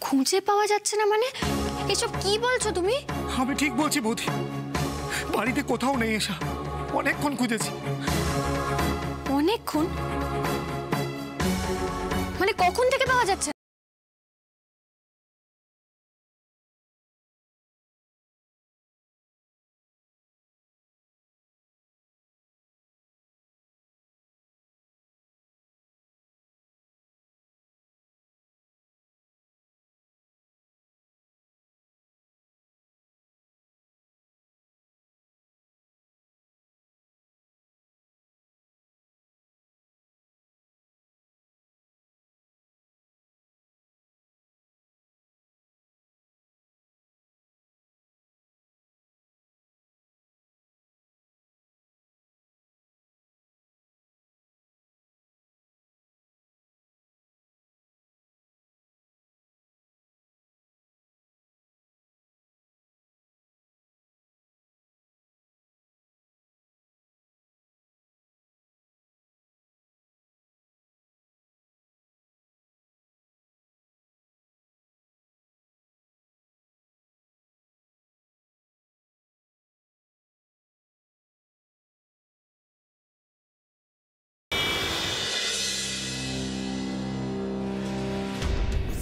খুঁজে পাওয়া যাচ্ছে না মানে? এসব কি বলছো তুমি? আমি ঠিক বলছি বৌদি, বাড়িতে কোথাও নেই এসা। অনেকক্ষণ খুঁজেছি। অনেকক্ষণ মানে কখন থেকে পাওয়া যাচ্ছে?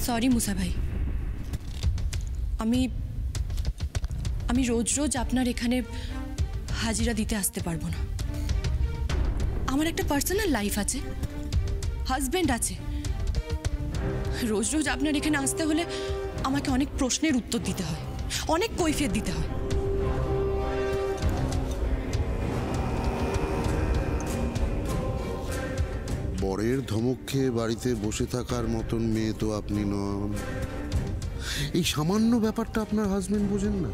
সরি মুসা ভাই, আমি আমি রোজ রোজ আপনার এখানে হাজিরা দিতে আসতে পারবো না। আমার একটা পার্সোনাল লাইফ আছে, হাজবেন্ড আছে। রোজ রোজ আপনার এখানে আসতে হলে আমাকে অনেক প্রশ্নের উত্তর দিতে হয়, অনেক কৈফিয়ত দিতে হয়। বরের ধমক খেয়ে বাড়িতে বসে থাকার মতন মেয়ে তো আপনি নন। এই সামান্য ব্যাপারটা আপনার হাজবেন্ড বোঝেন না?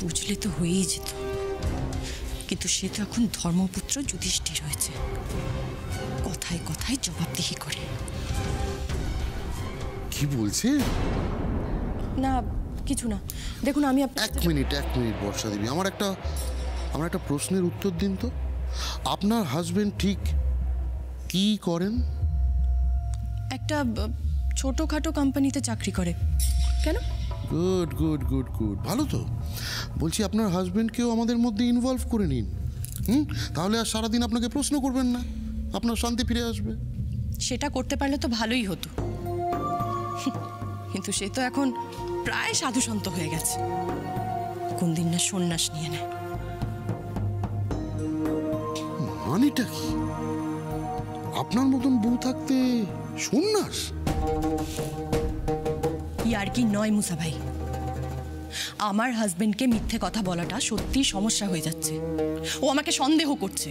বুঝলে তো হয়েই যেত, কিন্তু সে তো এখন ধর্মপুত্র যুধিষ্ঠির হয়েছে, কথায় কথায় জবাবদিহি করে। কি বলছে? না কিছু না, দেখুন আমি এক মিনিট বর্ষা দেবী, আমার একটা প্রশ্নের উত্তর দিন তো। আপনার হাজবেন্ড ঠিক কি করেন? একটা ছোটখাটো কোম্পানিতে চাকরি করে। কেন? গুড গুড গুড গুড, ভালো তো। বলছি আপনার হাজবেন্ডকেও আমাদের মধ্যে ইনভলভ করে নিন। তাহলে আর সারাদিন আপনাকে প্রশ্ন করবেন না, আপনার শান্তি ফিরে আসবে। সেটা করতে পারলে তো ভালোই হতো, কিন্তু সে তো এখন প্রায় সাধুসন্ত হয়ে গেছে, কোন দিন না সন্ন্যাস নিয়ে নেয়। মানেটা কি? আপনার মতন বউ থাকতে সন্ন্যাস? আর কি নয় মুসা ভাই, আমার হাজবেন্ডকে মিথ্যে কথা বলাটা সত্যি সমস্যা হয়ে যাচ্ছে। ও আমাকে সন্দেহ করছে,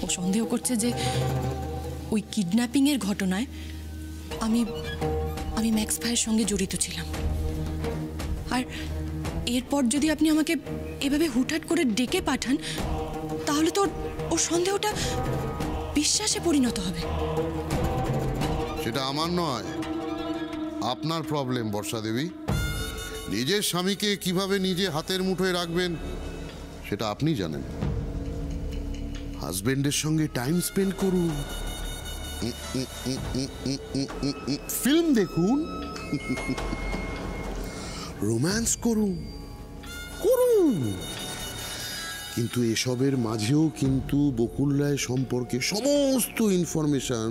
ও সন্দেহ করছে যে ওই কিডন্যাপিং এর ঘটনায় আমি ম্যাক্স ভাইয়ের সঙ্গে জড়িত ছিলাম। আর এরপর যদি আপনি আমাকে এভাবে হুটহাট করে ডেকে পাঠান, তাহলে তো ওর সন্দেহটা বিশ্বাসে পরিণত হবে। সেটা আমার নয়, আপনার প্রবলেম বর্ষা দেবী। নিজের স্বামীকে কিভাবে নিজে হাতের মুঠোয় রাখবেন সেটা আপনি জানেন। হাজবেন্ডের সঙ্গে টাইম স্পেন্ড করুন, ফিল্ম দেখুন, রোম্যান্স করুন। কিন্তু এসবের মাঝেও কিন্তু বকুল রায় সম্পর্কে সমস্ত ইনফরমেশন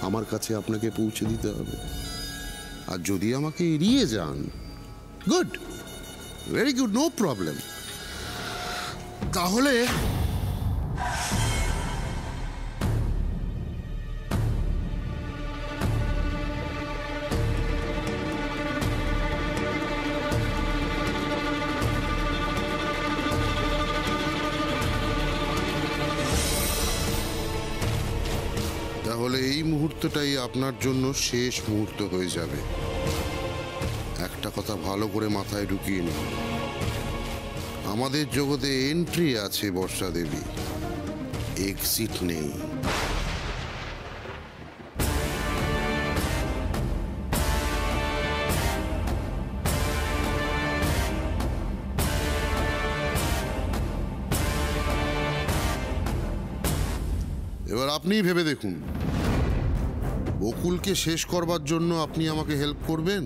আমার কাছে আপনাকে পৌঁছে দিতে হবে। আর যদি আমাকে এড়িয়ে যান, good, very good, no problem. তাহলে এই মুহূর্তটাই আপনার জন্য শেষ মুহূর্ত হয়ে যাবে। একটা কথা ভালো করে মাথায় ঢুকিয়ে নিন, আমাদের জগতে এন্ট্রি আছে বর্ষা দেবী, এক্সিট নেই। এবার আপনিই ভেবে দেখুন, বকুলকে শেষ করবার জন্য আপনি আমাকে হেল্প করবেন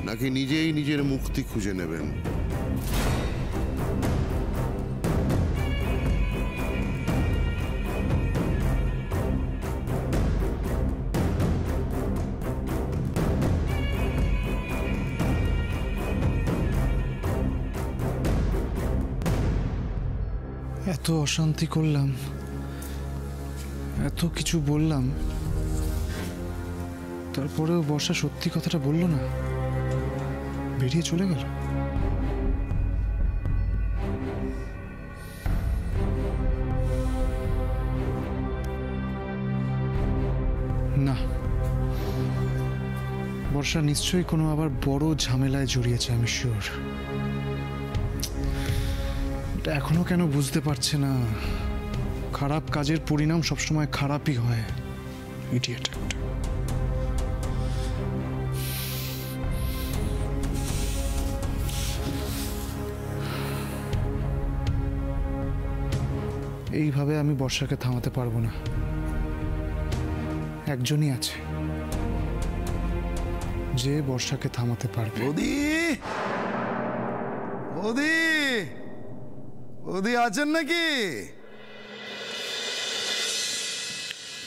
নাকি নিজেই নিজের মুক্তি খুঁজে নেবেন? এত অশান্তি করলাম, এত কিছু বললাম, তারপরেও বর্ষা সত্যি কথাটা বলল না, বেরিয়ে চলে গেল। না, বর্ষা নিশ্চয়ই কোনো আবার বড় ঝামেলায় জড়িয়েছে, আমি শিওর। এখনো কেন বুঝতে পারছে না? খারাপ কাজের পরিণাম সবসময় খারাপই হয়। ইডিয়েট একটা। এইভাবে আমি বর্ষাকে থামাতে পারবো না। একজনই আছে যে বর্ষাকে থামাতে পারবে। বৌদি, বৌদি, বৌদি আছেন নাকি?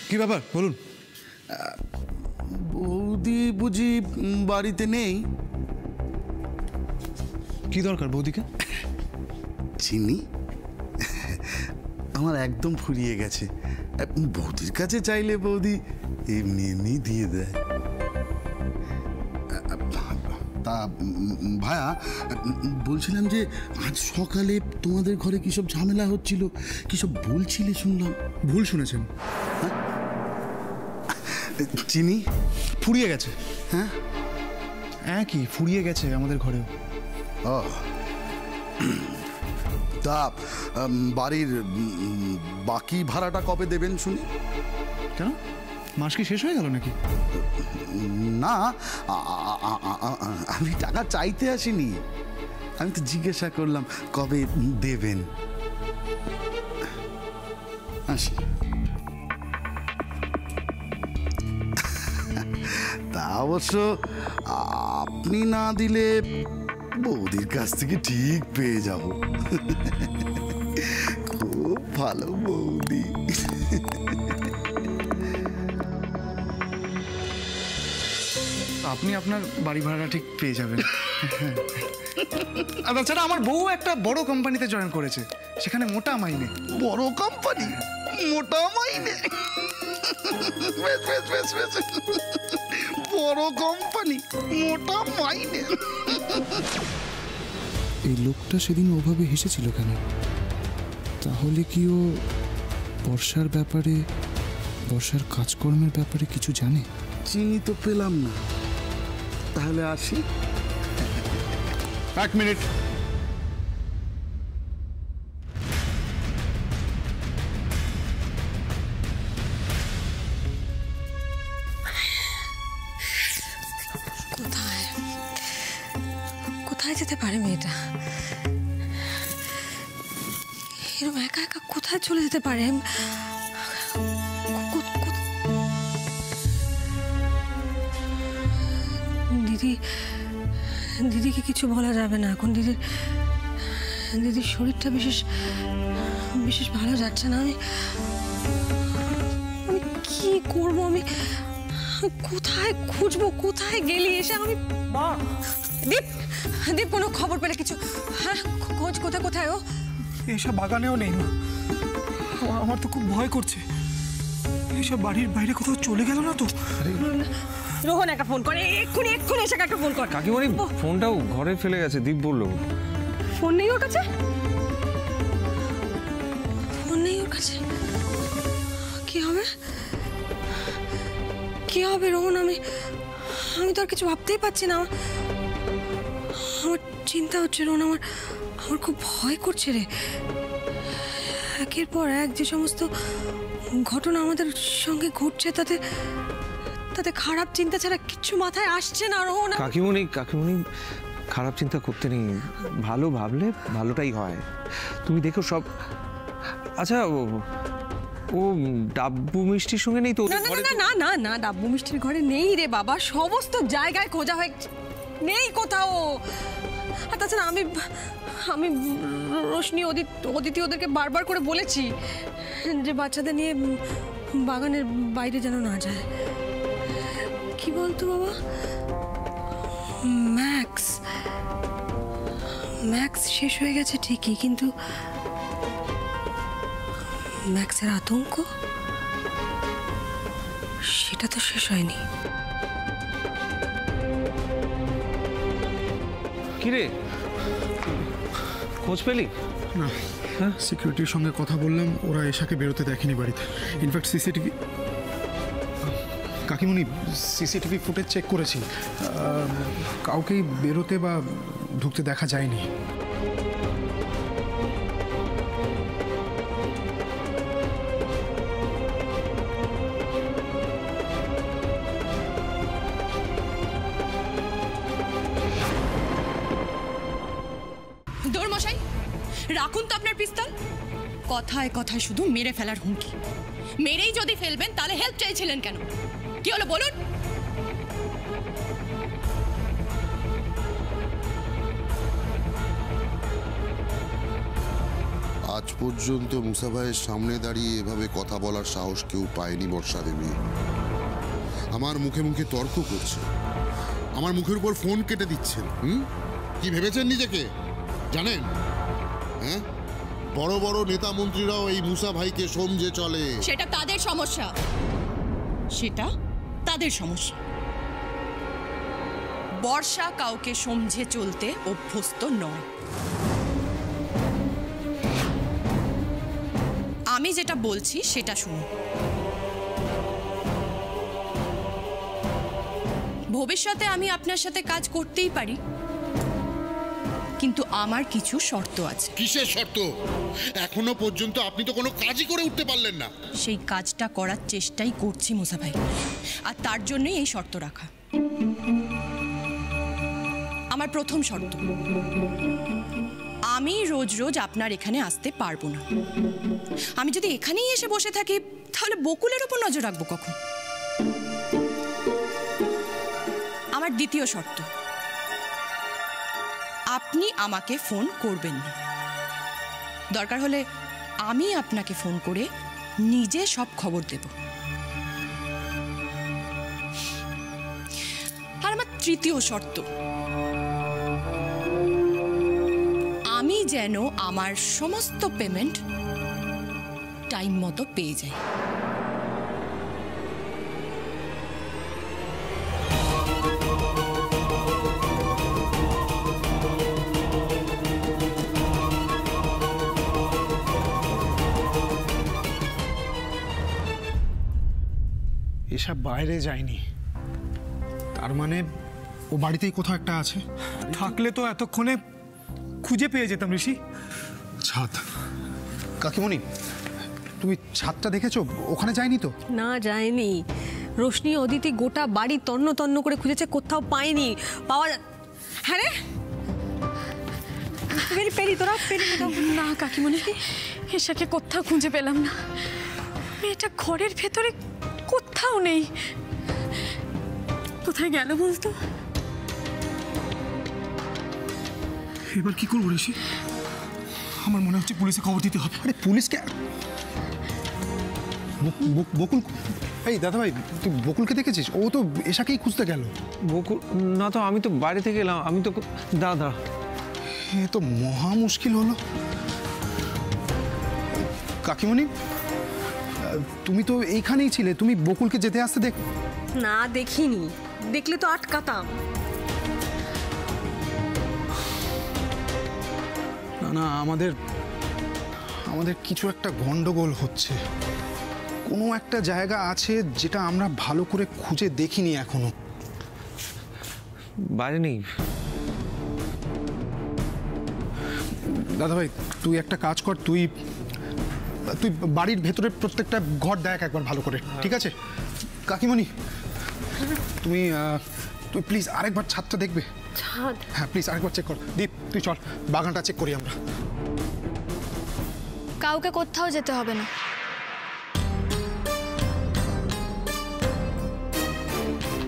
কি ব্যাপার বলুন। বৌদি বুঝি বাড়িতে নেই? কি দরকার বৌদিকে? চিনি আমার একদম ফুরিয়ে গেছে। বৌদির কাছে চাইলে বৌদি এমনি এমনি দিয়ে দেয়। তা ভায়া, বলছিলাম যে আজ সকালে তোমাদের ঘরে কিসব ঝামেলা হচ্ছিল, কিসব বলছিলে শুনলাম। ভুল শুনেছেন। চিনি ফুরিয়ে গেছে। হ্যাঁ হ্যাঁ, কি ফুরিয়ে গেছে আমাদের ঘরেও। ও তা বাড়ির বাকি ভাড়াটা কবে দেবেন শুনি? কেন, মাস কি শেষ হয়ে গেল নাকি? না, আমি টাকা চাইতে আসিনি, আমি তো জিজ্ঞাসা করলাম কবে দেবেন। আসি। তা অবশ্য আপনি না দিলে বৌদির কাছ থেকে ঠিক পেয়ে যাব। খুব ভালো বৌদি। আপনি আপনার বাড়ি ভাড়া ঠিক পেয়ে যাবেন। আর তাছাড়া আমার বউ একটা বড় কোম্পানিতে জয়েন করেছে, সেখানে মোটা মাইনে। বড় কোম্পানি, মোটা মাইনে? বেশ বেশ বেশ বেশ, বড় কোম্পানি, মোটা মাইনে। এই লোকটা সেদিন ওভাবে হেসেছিল কেন? তাহলে কি ও বর্ষার ব্যাপারে, বর্ষার কাজকর্মের ব্যাপারে কিছু জানে? চিনি তো পেলাম না, তাহলে আসি। এক মিনিট। কোথায় কোথায় যেতে পারে মেয়েটা? এরকম একা একা কোথায় চলে যেতে পারে? দিদি, দিদিকে কিছু বলা যাবে না এখন। দিদির শরীরটা বিশেষ ভালো যাচ্ছে না। আমি কি করব? আমি কোথায় খুঁজবো? কোথায় গেলি এসে? আমি দীপ, দীপ কোনো খবর পেলে কিছু? হ্যাঁ, খোঁজ কোথায় কোথায় ও? এসব বাগানেও নেই না। আমার তো খুব ভয় করছে। এসব বাড়ির বাইরে কোথাও চলে গেল না তো? রোহন একটা ফোন করে, এক্ষুনি এসে একটা ফোন কর। কাকিমণি ফোনটাও ঘরে ফেলে গেছে, দীপ বললো। ফোন নেই ওর কাছে? ফোন নেই ওর কাছে? কি হবে? কি হবে রোহন? আমি তো আর কিছু ভাবতেই পারছি না। আমার চিন্তা হচ্ছে রোহন, আমার খুব ভয় করছে রে। একের পর এক যে সমস্ত ঘটনা আমাদের সঙ্গে ঘটছে, তাতে খারাপ চিন্তা ছাড়া কিচ্ছু মাথায় আসছে না রোহন। কাকিমণি খারাপ চিন্তা করতে নেই, ভালো ভাবলে ভালোটাই হয়। তুমি দেখো সব। আচ্ছা ও ডাব্বু মিষ্টির সঙ্গে নেই তো? না না না না না না ডাব্বু মিষ্টির ঘরে নেই রে বাবা, সমস্ত জায়গায় খোঁজা হয়ে নেই কোথাও। আর তাছাড়া আমি আমি রোশনি অদিতি ওদেরকে বারবার করে বলেছি যে বাচ্চাদের নিয়ে বাগানের বাইরে যেন না যায়। কি বলতো বাবা, ম্যাক্স ম্যাক্স শেষ হয়ে গেছে ঠিকই, কিন্তু ম্যাক্সের আতঙ্ক সেটা তো শেষ হয়নি। কিরে, খোঁজ পেলি? না, সিকিউরিটির সঙ্গে কথা বললাম, ওরা এশাকে বেরোতে দেখেনি বাড়িতে। ইনফ্যাক্ট সিসিটিভি কাকিমণি সিসিটিভি ফুটেজ চেক করেছি, কাউকেই বেরোতে বা ঢুকতে দেখা যায়নি। দৌড়মশাই, রাখুন তো আপনার পিস্তল। কথায় কথায় শুধু মেরে ফেলার হুমকি। মেরেই যদি ফেলবেন তাহলে হেল্প চাইছিলেন কেন? কি হলো বলুন? আজ পর্যন্ত মুসা ভাইয়ের সামনে দাঁড়িয়ে এভাবে কথা বলার সাহস কেউ পায়নি বর্ষা দেবী। আমার মুখে মুখে তর্ক করছে, আমার মুখের উপর ফোন কেটে দিচ্ছেন। কি ভেবেছেন নিজেকে জানেন? হ্যাঁ, বড় বড় নেতা মন্ত্রীরাও এই মুসা ভাইকে সমঝে চলে। সেটা তাদের সমস্যা, সেটা তাদের সমস্যা। বর্ষা কাউকে সমঝে চলতে অভ্যস্ত নয়। আমি যেটা বলছি সেটা শুনুন। ভবিষ্যতে আমি আপনার সাথে কাজ করতেই পারি, কিন্তু আমার কিছু শর্ত আছে। কিসের শর্ত? এখনো পর্যন্ত আপনি তো কোনো কাজই করে উঠতে পারলেন না। সেই কাজটা করার চেষ্টাই করছি মুসা ভাই, আর তার জন্যই এই শর্ত রাখা। আমার প্রথম শর্ত, আমি রোজ রোজ আপনার এখানে আসতে পারবো না। আমি যদি এখানেই এসে বসে থাকি তাহলে বকুলের উপর নজর রাখবো কখন? আমার দ্বিতীয় শর্ত, আপনি আমাকে ফোন করবেন না। দরকার হলে আমি আপনাকে ফোন করে নিজে সব খবর দেব। আর আমার তৃতীয় শর্ত, আমি যেন আমার সমস্ত পেমেন্ট টাইম মতো পেয়ে যাই। এসব বাইরে যায়নি, তার মানে ও বাড়িতেই কোথাও একটা আছে। থাকলে তো এতক্ষণে খুঁজে পেয়ে যেতাম ঋষি। ছাদ, কাকিমণি তুমি ছাদটা দেখেছো? ওখানে যায়নি তো? না যায়নি, রোশনি অদিতি গোটা বাড়ি তন্ন তন্ন করে খুঁজেছে, কোথাও পায়নি। পাওয়া হ্যাঁ রে পেরি তোরা পেরি না কাকিমণি, এশাকে কোথাও খুঁজে পেলাম না। মেয়েটা ঘরের ভেতরে কোথাও নেই। কোথায় গেল বলতো? এবার কি করবো ঋষি? আমার মনে হচ্ছে পুলিশে খবর দিতে হবে। আরে পুলিশকে? বকুল, এই দাদা ভাই তুই বকুলকে দেখেছিস? ও তো এশাকেই খুঁজতে গেল। বকুল না তো, আমি তো বাইরে থেকে এলাম। আমি তো দাদা, এ তো মহা মুশকিল হলো। কাকিমণি তুমি তো এইখানেই ছিলে, তুমি বকুলকে যেতে আসতে দেখ। না দেখিনি, দেখলে তো আটকাতাম। না না, আমাদের কিছু একটা গন্ডগোল হচ্ছে। কোনো একটা জায়গা আছে যেটা আমরা ভালো করে খুঁজে দেখিনি এখনো। বাইরে নেই। দাদা ভাই তুই একটা কাজ কর, তুই বাড়ির ভেতরে প্রত্যেকটা ঘর দেখ একবার ভালো করে, ঠিক আছে? কাকিমণি তুমি প্লিজ আরেকবার ছাদটা দেখবে। ছাদ? হ্যাঁ প্লিজ আরেকবার চেক কর। দীপ তুই চল, বাগানটা চেক করি আমরা। কাউকে কোথাও যেতে হবে না।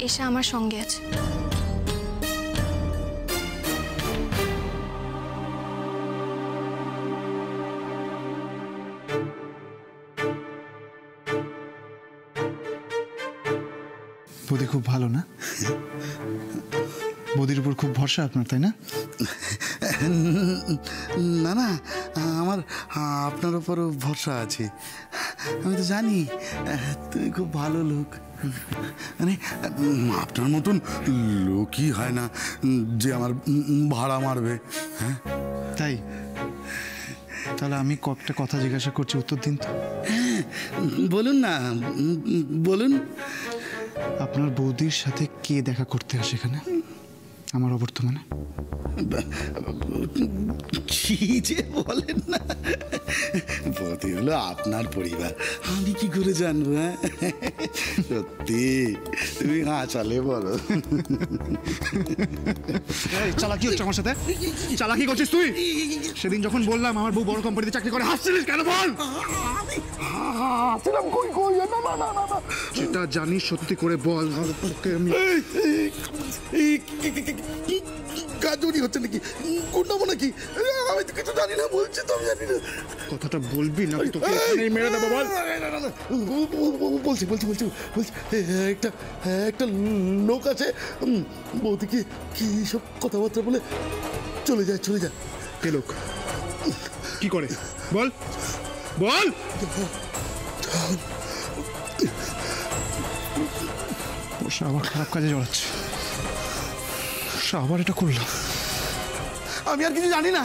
এসা আমার সঙ্গে আছে। বৌদি খুব ভালো না? বৌদির উপর খুব ভরসা আপনার, তাই না? না না, আমার আপনার উপরও ভরসা আছে। আমি তো জানি তুমি খুব ভালো লোক। মানে আপনার মতন লোকই হয় না যে আমার ভাড়া মারবে। হ্যাঁ তাই? তাহলে আমি কয়েকটা কথা জিজ্ঞাসা করছি, উত্তর দিন তো। হ্যাঁ বলুন না, বলুন। আপনার বৌদির সাথে কে দেখা করতে আসে এখানে আমার অবর্তমানে? কি যে বলেন না, বৌদি হলো আপনার পরিবার, আমি কি করে জানবো? হ্যাঁ সত্যি তুমি হাসালে বলো। চালাকি হচ্ছে আমার সাথে? চালাকি করছিস তুই? সেদিন যখন বললাম আমার বউ বড় কোম্পানিতে চাকরি করে, হাসছিলিস কেন বল? যেটা জানিস সত্যি করে বল। কাজুরি হচ্ছে নাকি, গুন্ডামো নাকি? আমি তো কিছু জানি না, বলছি তো আমি জানি না। কথাটা বলবি না তোকে এখানেই মেরে দেবো। বল। বলছি বলছি বলছি বলছি একটা লোক আছে, বৌদিকে কি সব কথাবার্তা বলে চলে যায়। কে লোক? কি করে বল বল। বর্ষা আবার খারাপ কাজে জড়াচ্ছে। বর্ষা আবার এটা করলাম। আমি আর কিছু জানি না।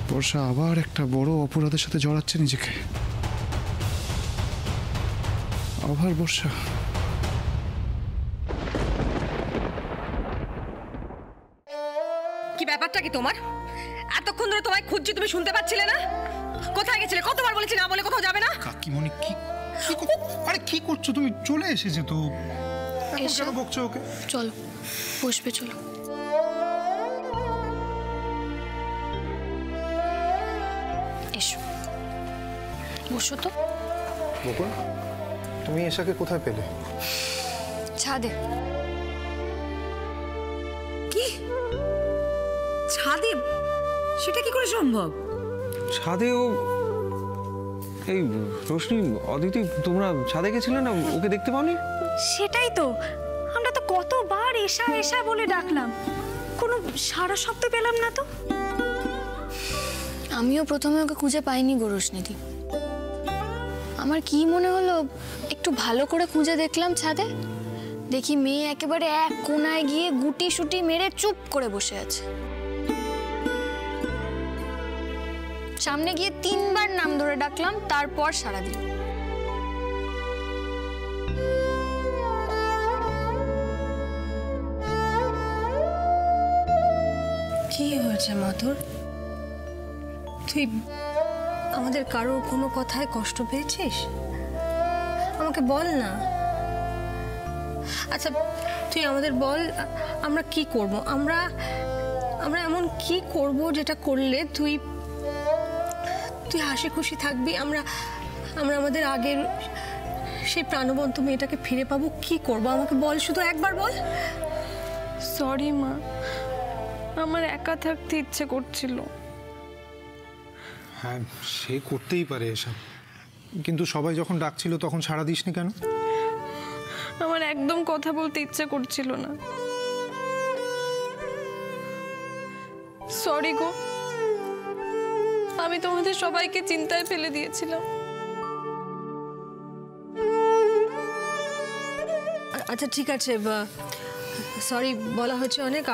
বর্ষা আবার একটা বড় অপরাধের সাথে জড়াচ্ছে নিজেকে। আবার বর্ষা। কি ব্যাপারটা কি তোমার? এতক্ষণ ধরে তোমায় খুঁজছি, তুমি শুনতে পাচ্ছিলে না? কোথায় গেছিলে? কতবার বলেছি না বলে কোথাও যাবে না। কাকিমণি কি আরে কি করছো তুমি? চলে এসেছে তো, এসো। কেন বকছো ওকে? চলো বসবে, চলো। এসো বসো তো। বকুল, তুমি এসাকে কোথায় পেলে? ছাদে। কি ছাদে? সেটা কি করে সম্ভব? ছাদেও এই রোশনি, অদিতি, তোমরা ছাদে গেছিলে না? ওকে দেখতে পাওনি? সেটাই তো, আমরা তো কতবার এসা এসা বলে ডাকলাম, কোনো সারা শব্দ পেলাম না তো। আমিও প্রথমে ওকে খুঁজে পাইনি গো রোশনিদি। আমার কি মনে হলো, একটু ভালো করে খুঁজে দেখলাম ছাদে, দেখি মেয়ে একেবারে এক কোনায় গিয়ে গুটি সুটি মেরে চুপ করে বসে আছে। সামনে গিয়ে 3 বার নাম ধরে ডাকলাম, তারপর সাড়া দিল। কি হয়েছে মাধুর? তুই আমাদের কারোর কোনো কথায় কষ্ট পেয়েছিস? আমাকে বল না। আচ্ছা তুই আমাদের বল, আমরা কি করব? আমরা এমন কি করব যেটা করলে তুই হাসি খুশি থাকবি? আমরা আমাদের আগের সেই প্রাণবন্ত মেয়েটাকে ফিরে পাবো। কি করব আমাকে বল, শুধু একবার বল। সরি মা, আমার একা থাকতে ইচ্ছে করছিল। হ্যাঁ, সে করতেই পারে এসব, কিন্তু সবাই যখন ডাকছিল তখন সাড়া দিসনি কেন? আমার একদম কথা বলতে ইচ্ছে করছিল না। সরি গো, আমি তোমাদের সবাইকে চিন্তায় ফেলে দিয়েছিলাম। আচ্ছা ঠিক আছে, সরি বলা হয়েছে অনেক,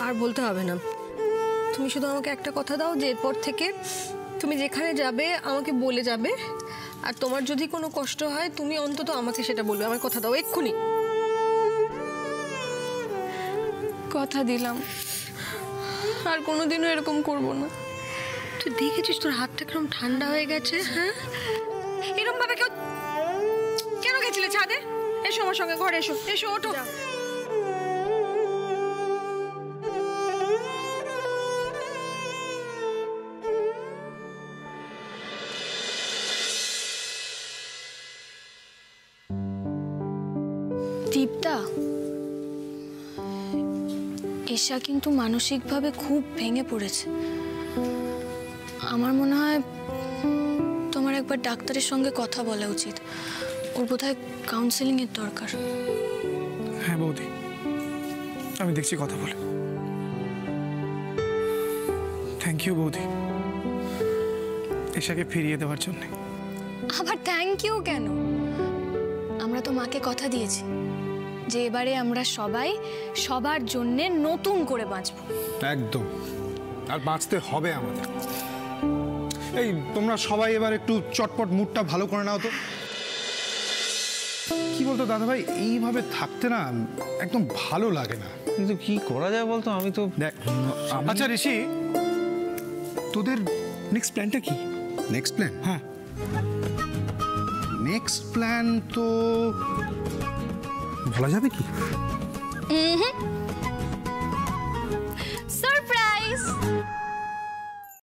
আর বলতে হবে না। তুমি শুধু আমাকে একটা কথা দাও যে এরপর থেকে তুমি যেখানে যাবে আমাকে বলে যাবে, আর তোমার যদি কোনো কষ্ট হয় তুমি অন্তত আমাকে সেটা বলবে। আমার কথা দাও এক্ষুনি। কথা দিলাম, আর কোনোদিনও এরকম করব না। তুই দেখেছিস তোর হাতটা কিরকম ঠান্ডা হয়ে গেছে? হ্যাঁ, এরকম ভাবে কেন গেছিলে ছাদে? এসো আমার সঙ্গে ঘরে, এসো এসো, ওঠো। দীপদা, ঈশা কিন্তু মানসিকভাবে খুব ভেঙে পড়েছে। আমার মনে হয় তোমার একবার ডাক্তারের সঙ্গে কথা বলা উচিত। ওর বোধহয় কাউন্সেলিংয়ের দরকার। হ্যাঁ বৌদি, আমি দেখছি কথা বলে। থ্যাংক ইউ বৌদি ঈশাকে ফিরিয়ে দেওয়ার জন্য। আবার থ্যাংক ইউ কেন? আমরা তো মাকে কথা দিয়েছি যে এবারে আমরা সবাই সবার জন্যে নতুন করে বাঁচবো। একদম, আর বাঁচতে হবে আমাদের। এই তোমরা সবাই এবার একটু চটপট মুডটা ভালো করে নাও তো। কি বলতো দাদাভাই, এইভাবে থাকতে না একদম ভালো লাগে না। কিন্তু কি করা যায় বলতো, আমি তো দেখ, আচ্ছা ঋষি, তোদের নেক্সট প্ল্যানটা কি? Next plan? হ্যাঁ, নেক্সট প্ল্যান তো বলা যাবে কি?